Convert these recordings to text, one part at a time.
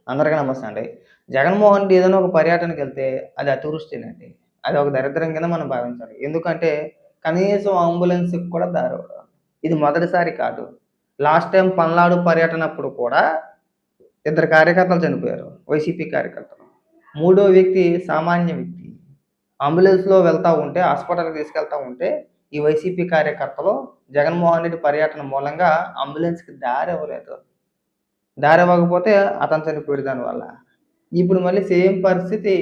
అందరికీ నమస్తే అండి. జగన్‌మోహన్ రెడ్డి ఏదైనా ఒక పర్యటనకి వెళ్తే అది అతివృష్టినండి. అది ఒక దరిద్రం కింద మనం భావించాలి. ఎందుకంటే కనీసం అంబులెన్స్‌కి కూడా దారివ్వరు. ఇది మొదటిసారి కాదు. లాస్ట్ టైమ్ పల్నాడు పర్యటనప్పుడు కూడా ఇద్దరు కార్యకర్తలు చనిపోయారు. వైసీపీ కార్యకర్తలు. మూడో వ్యక్తి సామాన్య వ్యక్తి. అంబులెన్స్‌లో వెళ్తా ఉంటే హాస్పిటల్‌కి తీసుకెళ్తా ఉంటే ఈ వైసీపీ కార్యకర్తలు జగన్‌మోహన్ రెడ్డి పర్యటన మూలంగా అంబులెన్స్‌కి దారివ్వలేదు. దారివ్వకపోతే అతను చనిపోయాడు దానివల్ల. ఇప్పుడు మళ్ళీ సేమ్ పరిస్థితి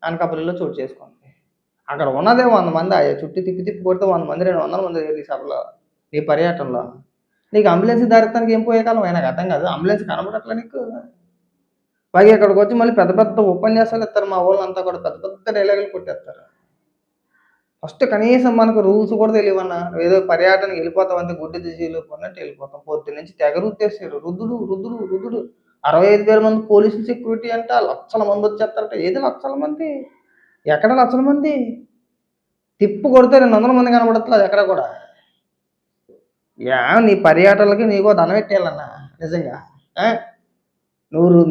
అనకాపల్లిలో చోటు చేసుకుంది. అక్కడ ఉన్నదే 100 మంది చుట్టూ తిప్పి తిప్పి కొడితే 100 మంది, 200 మంది లేరు ఈ సభలో. ఈ పర్యటనలో. నీకు అంబులెన్స్ దారిత్తానికి ఏం పోయే కాలం నాకు అర్థం కాదు. అంబులెన్స్ కనపడట్లా నీకు? పైగా ఇక్కడికొచ్చి మళ్ళీ పెద్ద పెద్ద ఉపన్యాసాలు ఇస్తారు మా వోళ్ళంతా కూడా పెద్ద పెద్ద డైలాగులు కొట్టేస్తారు. ఫస్ట్ కనీసం మనకు రూల్స్ కూడా తెలీవన్నా. ఏదో పర్యటనకి వెళ్ళిపోతామంటే గుడ్డి దిశలో కొన్నట్టు వెళ్ళిపోతాం. పొద్దున్నుంచి తెగ రుద్దేశారు. రుద్దుడు, రుద్దుడు, రుద్దుడు. 65,000 మంది పోలీసులు సెక్యూరిటీ అంట. లక్షల మంది వచ్చేస్తారట. ఏది లక్షల మంది? ఎక్కడ లక్షల మంది? తిప్పు కొడితే 200 మంది కనపడట్లేదు ఎక్కడ కూడా. నీ పర్యటనలకి నీకో దండం పెట్టేయాలన్నా నిజంగా. ఆ!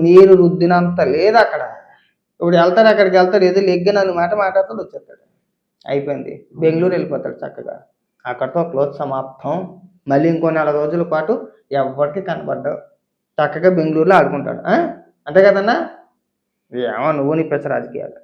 నీరు రుద్దినంత లేదక్కడ. ఇప్పుడు వెళ్తాడు అక్కడికి వెళ్తాడు ఏదో లెగ్గినన్ని మాట మాట్లాడతాడు వచ్చేస్తాడు. అయిపోయింది. బెంగుళూరు వెళ్ళిపోతాడు చక్కగా. అక్కడితో క్లోజ్ సమాప్తం. మళ్ళీ ఇంకో నెల రోజుల పాటు ఎవ్వరికీ కనపడ్డు. చక్కగా బెంగుళూరులో ఆడుకుంటాడు. అంతే కదన్నా? ఏమో నువ్వు నీ పిచ్చ రాజకీయాలు.